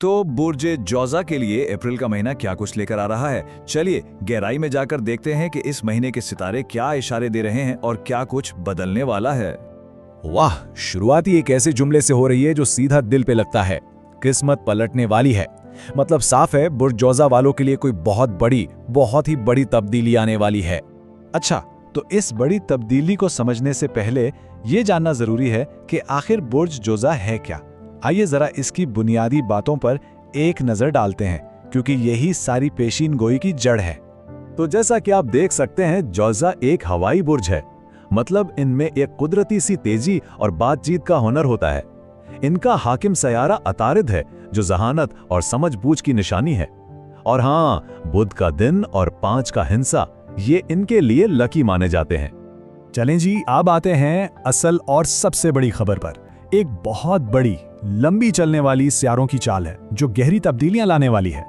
तो बुर्ज जोजा के लिए अप्रैल का महीना क्या कुछ लेकर आ रहा है, चलिए गहराई में जाकर देखते हैं कि इस महीने के सितारे क्या इशारे दे रहे हैं और क्या कुछ बदलने वाला है। वाह, शुरुआत ही एक ऐसे जुमले से हो रही है जो सीधा दिल पे लगता है। किस्मत पलटने वाली है। मतलब साफ है, बुर्ज जोजा वालों के लिए कोई बहुत ही बड़ी तब्दीली आने वाली है। अच्छा, तो इस बड़ी तब्दीली को समझने से पहले ये जानना जरूरी है कि आखिर बुर्ज जोजा है क्या। आइए जरा इसकी बुनियादी बातों पर एक नजर डालते हैं, क्योंकि यही सारी पेशीन गोई की जड़ है। तो जैसा कि आप देख सकते हैं, जोजा एक हवाई बुर्ज है। मतलब इनमें एक कुदरती सी तेजी और बातचीत का हुनर होता है। इनका हाकिम सयारा अतारिद है, जो जहानत और समझबूझ की निशानी है। और हाँ, बुध का दिन और 5 का हिंसा, ये इनके लिए लकी माने जाते हैं। चलें जी, अब आते हैं असल और सबसे बड़ी खबर पर। एक बहुत बड़ी, लंबी चलने वाली सितारों की चाल है, जो गहरी तब्दीलियां लाने वाली है।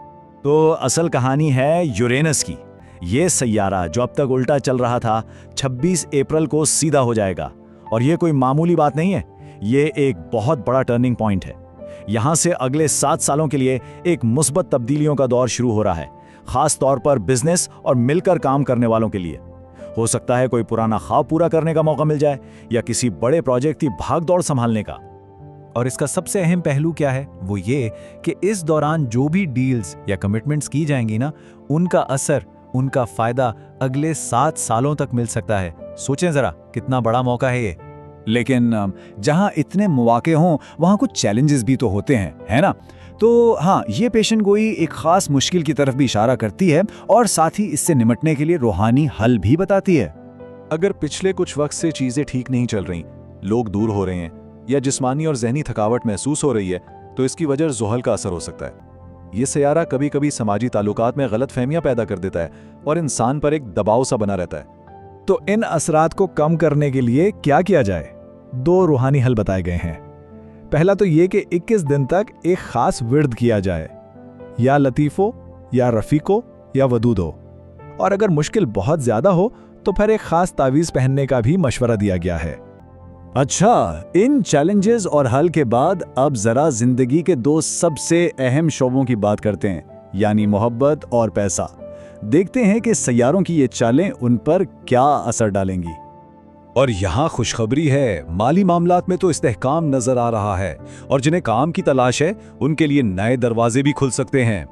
तो असल कहानी है यूरेनस की। ये सैयारा जो अब तक उल्टा चल रहा था, 26 अप्रैल को सीधा हो जाएगा। और ये कोई मामूली बात नहीं है, ये एक बहुत बड़ा टर्निंग पॉइंट है। यहाँ से अगले 7 सालों के लिए एक मुस्बत तब्दीलियों का दौर शुरू हो रहा है, खास तौर पर बिजनेस और मिलकर काम करने वालों के लिए। हो सकता है कोई पुराना ख्वाब पूरा करने का मौका मिल जाए, या किसी बड़े प्रोजेक्ट की भागदौड़ संभालने का। और इसका सबसे अहम पहलू क्या है, वो ये कि इस दौरान जो भी डील्स या कमिटमेंट्स की जाएंगी ना, उनका असर, उनका फायदा अगले 7 सालों तक मिल सकता है। सोचें जरा, कितना बड़ा मौका है ये। लेकिन जहां इतने मौके हों, वहां कुछ चैलेंजेस भी तो होते हैं, है ना? तो हाँ, ये पेशन गोई एक खास मुश्किल की तरफ भी इशारा करती है और साथ ही इससे निपटने के लिए रूहानी हल भी बताती है। अगर पिछले कुछ वक्त से चीजें ठीक नहीं चल रही, लोग दूर हो रहे हैं या जिस्मानी और जहनी थकावट महसूस हो रही है, तो इसकी वजह ज़ुहल का असर हो सकता है। ये सयारा कभी कभी समाजी ताल्लुकात में गलतफहमियां पैदा कर देता है और इंसान पर एक दबाव सा बना रहता है। तो इन असरात को कम करने के लिए क्या किया जाए? 2 रूहानी हल बताए गए हैं। पहला तो ये कि 21 दिन तक एक खास विर्द किया जाए, या लतीफ़ो, या रफ़ीको, या वदूदो। और अगर मुश्किल बहुत ज्यादा हो तो फिर एक खास तावीज़ पहनने का भी मशवरा दिया गया है। अच्छा, इन चैलेंजेस और हल के बाद अब जरा जिंदगी के 2 सबसे अहम शोबों की बात करते हैं, यानी मोहब्बत और पैसा। देखते हैं कि सैयारों की ये चालें उन पर क्या असर डालेंगी। और यहाँ खुशखबरी है, माली मामलात में तो इस्तेहकाम नजर आ रहा है, और जिन्हें काम की तलाश है उनके लिए नए दरवाजे भी खुल सकते हैं।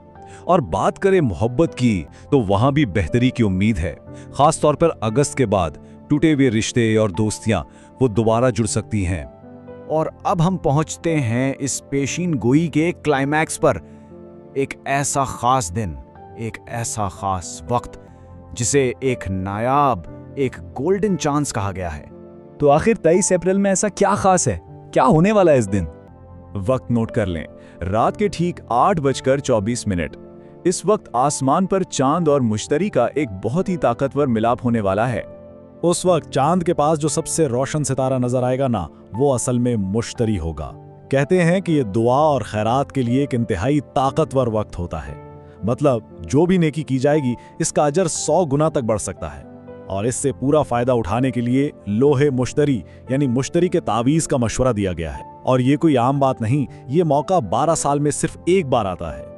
और बात करें मोहब्बत की, तो वहां भी बेहतरी की उम्मीद है। खास तौर पर अगस्त के बाद टूटे हुए रिश्ते और दोस्तियां वो दोबारा जुड़ सकती हैं। और अब हम पहुंचते हैं इस पेशीन गोई के क्लाइमैक्स पर। एक ऐसा खास दिन, एक ऐसा खास वक्त, जिसे एक नायाब, एक गोल्डन चांस कहा गया है। तो आखिर 23 अप्रैल में ऐसा क्या खास है? क्या होने वाला है इस दिन? वक्त नोट कर लें, रात के ठीक 8:24। इस वक्त आसमान पर चांद और मुश्तरी का एक बहुत ही ताकतवर मिलाप होने वाला है। उस वक्त चांद के पास जो सबसे रोशन सितारा नजर आएगा ना, वो असल में मुश्तरी होगा। कहते हैं कि ये दुआ और खैरात के लिए एक इंतहाई ताकतवर वक्त होता है। मतलब जो भी नेकी की जाएगी, इसका अजर 100 गुना तक बढ़ सकता है। और इससे पूरा फायदा उठाने के लिए लोहे मुश्तरी यानी मुश्तरी के तावीज़ का मशवरा दिया गया है। और ये कोई आम बात नहीं, ये मौका 12 साल में सिर्फ एक बार आता है।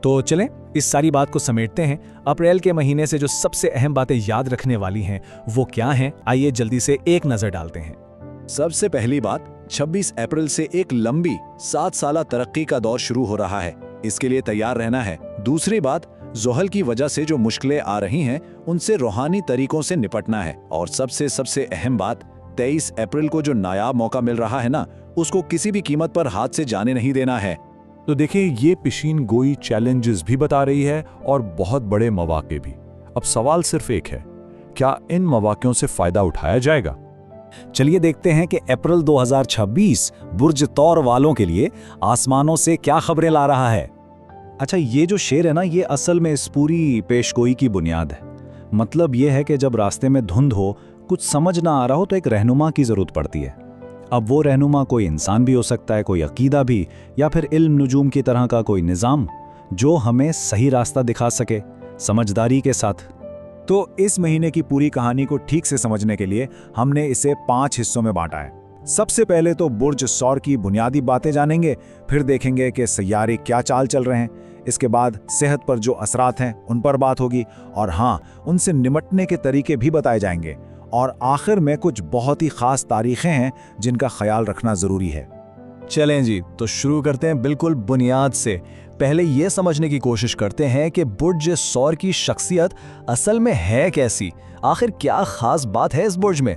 तो चलें इस सारी बात को समेटते हैं। अप्रैल के महीने से जो सबसे अहम बातें याद रखने वाली हैं वो क्या हैं, आइए जल्दी से एक नजर डालते हैं। सबसे पहली बात, 26 अप्रैल से एक लंबी 7 साला तरक्की का दौर शुरू हो रहा है। इसके लिए तैयार रहना है। दूसरी बात, ज़ुहल की वजह से जो मुश्किलें आ रही हैं, उनसे रूहानी तरीकों से निपटना है। और सबसे अहम बात, 23 अप्रैल को जो नायाब मौका मिल रहा है ना, उसको किसी भी कीमत पर हाथ से जाने नहीं देना है। तो देखिए, ये पेशीन गोई चैलेंजेस भी बता रही है और बहुत बड़े मौके भी। अब सवाल सिर्फ एक है, क्या इन मौकों से फायदा उठाया जाएगा? चलिए देखते हैं कि अप्रैल 2026 बुर्ज तौर वालों के लिए आसमानों से क्या खबरें ला रहा है। अच्छा, ये जो शेर है ना, ये असल में इस पूरी पेशगोई की बुनियाद है। मतलब ये है कि जब रास्ते में धुंध हो, कुछ समझ ना आ रहा हो, तो एक रहनुमा की जरूरत पड़ती है। अब वो रहनुमा कोई इंसान भी हो सकता है, कोई अकीदा भी, या फिर इल्म नुजूम की तरह का कोई निज़ाम, जो हमें सही रास्ता दिखा सके समझदारी के साथ। तो इस महीने की पूरी कहानी को ठीक से समझने के लिए हमने इसे 5 हिस्सों में बांटा है। सबसे पहले तो बुर्ज सौर की बुनियादी बातें जानेंगे, फिर देखेंगे कि सैयारे क्या चाल चल रहे हैं। इसके बाद सेहत पर जो असरात हैं उन पर बात होगी, और हाँ, उनसे निपटने के तरीके भी बताए जाएंगे। और आखिर में कुछ बहुत ही खास तारीखें हैं जिनका ख्याल रखना ज़रूरी है। चलें जी, तो शुरू करते हैं बिल्कुल बुनियाद से। पहले ये समझने की कोशिश करते हैं कि बुर्ज सौर की शख्सियत असल में है कैसी, आखिर क्या खास बात है इस बुर्ज में।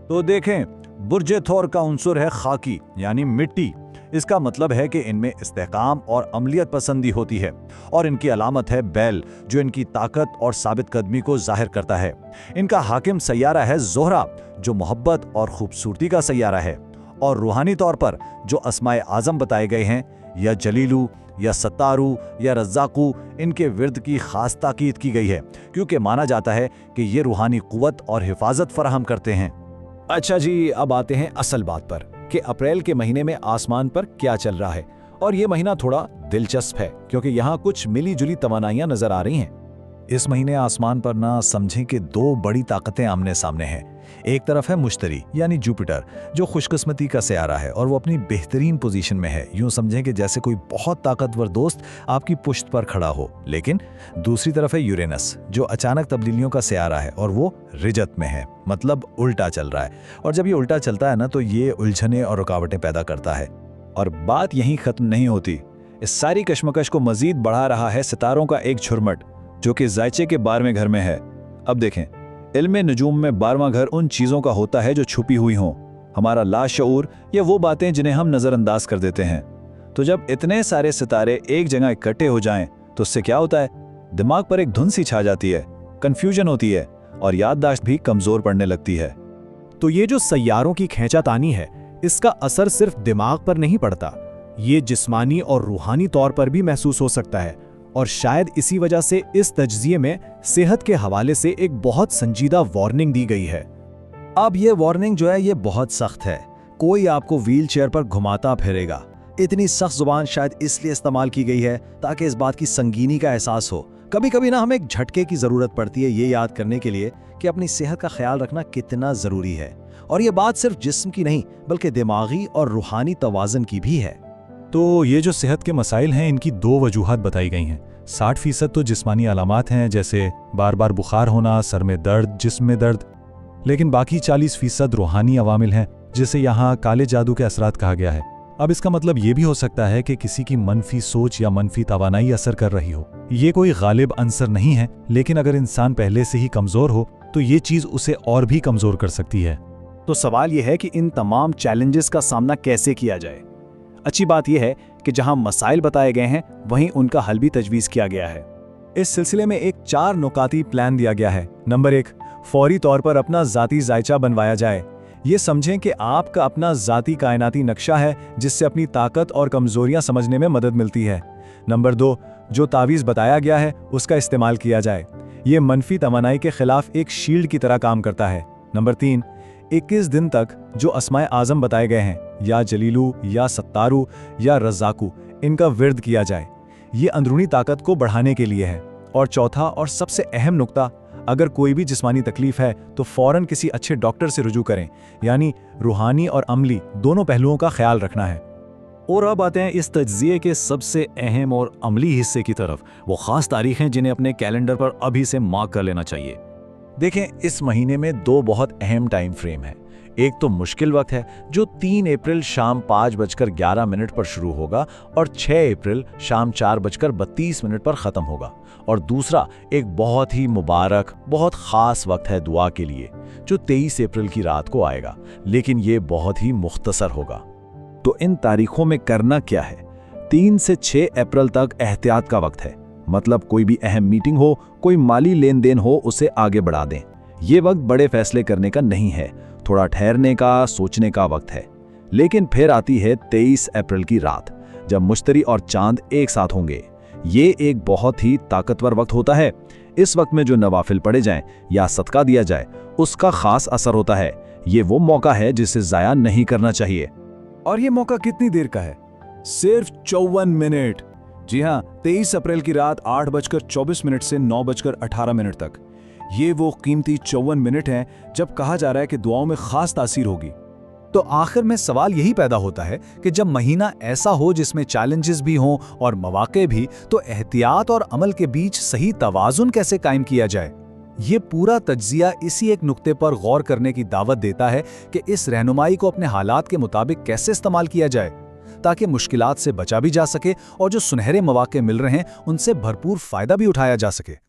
तो देखें, बुर्ज थोर का उन्सुर है खाकी, यानी मिट्टी। इसका मतलब है कि इनमें इस्तेकाम और अमलियत पसंदी होती है, और इनकी अलामत है बैल, जो इनकी ताकत और साबित कदमी को जाहिर करता है। इनका हाकिम सैयारा है ज़ोहरा, जो मोहब्बत और खूबसूरती का सैयारा है। और रूहानी तौर पर जो अस्माए आज़म बताए गए हैं, या जलीलू या सत्तारू या रज़्ज़ाकू, इनके विर्द की खास ताकीद की गई है, क्योंकि माना जाता है कि ये रूहानी कुव्वत और हिफाजत फराहम करते हैं। अच्छा जी, अब आते हैं असल बात पर कि अप्रैल के महीने में आसमान पर क्या चल रहा है। और ये महीना थोड़ा दिलचस्प है क्योंकि यहाँ कुछ मिली जुली तवानाइयाँ नजर आ रही हैं। इस महीने आसमान पर ना समझें कि दो बड़ी ताकतें आमने सामने हैं। एक तरफ है मुश्तरी यानी जुपिटर, जो खुशकिस्मती का सयारा है और वो अपनी बेहतरीन पोजीशन में है। यूं समझें कि जैसे कोई बहुत ताकतवर दोस्त आपकी पुश्त पर खड़ा हो। लेकिन दूसरी तरफ है यूरेनस, जो अचानक तब्दीलियों का सयारा है और वो रिजत में है, मतलब उल्टा चल रहा है। और जब ये उल्टा चलता है ना, तो ये उलझने और रुकावटें पैदा करता है। और बात यहीं खत्म नहीं होती। इस सारी कश्मकश को मजीद बढ़ा रहा है सितारों का एक झुरमट, जो कि जायचे के 12वें घर में है। अब देखें, इल्मे नजूम में 12वां घर उन चीज़ों का होता है जो छुपी हुई हों, हमारा लाशऊर, या वो बातें जिन्हें हम नज़रअंदाज कर देते हैं। तो जब इतने सारे सितारे एक जगह इकट्ठे हो जाएं, तो उससे क्या होता है? दिमाग पर एक धुन सी छा जाती है, कन्फ्यूजन होती है और याददाश्त भी कमज़ोर पड़ने लगती है। तो ये जो सैयारों की खींचातानी है, इसका असर सिर्फ दिमाग पर नहीं पड़ता, ये जिस्मानी और रूहानी तौर पर भी महसूस हो सकता है। और शायद इसी वजह से इस तज्जिये में सेहत के हवाले से एक बहुत संजीदा वार्निंग दी गई है। अब ये वार्निंग जो है, ये बहुत सख्त है। कोई आपको व्हील चेयर पर घुमाता फिरेगा। इतनी सख्त जुबान शायद इसलिए इस्तेमाल की गई है ताकि इस बात की संगीनी का एहसास हो। कभी कभी ना हमें एक झटके की ज़रूरत पड़ती है ये याद करने के लिए कि अपनी सेहत का ख्याल रखना कितना ज़रूरी है। और ये बात सिर्फ जिस्म की नहीं, बल्कि दिमागी और रूहानी तवाज़ुन की भी है। तो ये जो सेहत के मसाइल हैं, इनकी दो वजूहात बताई गई हैं। 60% तो जिस्मानी अलामात हैं, जैसे बार बार बुखार होना, सर में दर्द, जिस्म में दर्द। लेकिन बाकी 40% रूहानी अवामिल हैं, जिसे यहाँ काले जादू के असरात कहा गया है। अब इसका मतलब ये भी हो सकता है कि किसी की मनफी सोच या मनफी तवानाई असर कर रही हो। ये कोई गालिब अंसर नहीं है, लेकिन अगर इंसान पहले से ही कमज़ोर हो तो ये चीज़ उसे और भी कमज़ोर कर सकती है। तो सवाल यह है कि इन तमाम चैलेंजेस का सामना कैसे किया जाए। अच्छी बात यह है कि जहां मसाइल बताए गए हैं, वहीं उनका हल भी तजवीज़ किया गया है। इस सिलसिले में एक 4 नुकाती प्लान दिया गया है। नंबर 1, फौरी तौर पर अपना ज़ाती जायचा बनवाया जाए। ये समझें कि आपका अपना ज़ाती कायनाती नक्शा है, जिससे अपनी ताकत और कमज़ोरियां समझने में मदद मिलती है। नंबर 2, जो तावीज़ बताया गया है उसका इस्तेमाल किया जाए। ये मनफी तवानाई के खिलाफ एक शील्ड की तरह काम करता है। नंबर 3, 21 दिन तक जो अस्माए आज़म बताए गए हैं, या जलीलू या सत्तारू या रज़्ज़ाकू, इनका विर्द किया जाए। ये अंदरूनी ताकत को बढ़ाने के लिए है। और चौथा और सबसे अहम नुक्ता, अगर कोई भी जिस्मानी तकलीफ है तो फ़ौरन किसी अच्छे डॉक्टर से रुजू करें, यानी रूहानी और अमली दोनों पहलुओं का ख्याल रखना है। और अब आते हैं इस तज्जिये के सबसे अहम और अमली हिस्से की तरफ, वो ख़ास तारीखें जिन्हें अपने कैलेंडर पर अभी से मार्क कर लेना चाहिए। देखें, इस महीने में 2 बहुत अहम टाइम फ्रेम है। एक तो मुश्किल वक्त है, जो 3 अप्रैल शाम 5:11 पर शुरू होगा और 6 अप्रैल शाम 4:32 पर ख़त्म होगा। और दूसरा एक बहुत ही मुबारक, बहुत ख़ास वक्त है दुआ के लिए, जो 23 अप्रैल की रात को आएगा, लेकिन ये बहुत ही मुख्तसर होगा। तो इन तारीखों में करना क्या है? 3 से 6 अप्रैल तक एहतियात का वक्त है, मतलब कोई भी अहम मीटिंग हो, कोई माली लेन देन हो, उसे आगे बढ़ा दें। ये वक्त बड़े फैसले करने का नहीं है, थोड़ा ठहरने का, सोचने का वक्त है। लेकिन फिर आती है 23 अप्रैल की रात, जब मुश्तरी और चांद एक साथ होंगे। ये एक बहुत ही ताकतवर वक्त होता है। इस वक्त में जो नवाफिल पढ़े जाएं या सदका दिया जाए, उसका खास असर होता है। ये वो मौका है जिसे ज़ाया नहीं करना चाहिए। और ये मौका कितनी देर का है? सिर्फ 54 मिनट। जी हाँ, 23 अप्रैल की रात 8:24 से 9:18 तक। ये वो कीमती 54 मिनट हैं जब कहा जा रहा है कि दुआओं में खास तासीर होगी। तो आखिर में सवाल यही पैदा होता है कि जब महीना ऐसा हो जिसमें चैलेंजेस भी हों और मौके भी, तो एहतियात और अमल के बीच सही तवाजुन कैसे कायम किया जाए। ये पूरा तज्जिया इसी एक नुक्ते पर गौर करने की दावत देता है कि इस रहनुमाई को अपने हालात के मुताबिक कैसे इस्तेमाल किया जाए, ताकि मुश्किलात से बचा भी जा सके और जो सुनहरे मौके मिल रहे हैं उनसे भरपूर फायदा भी उठाया जा सके।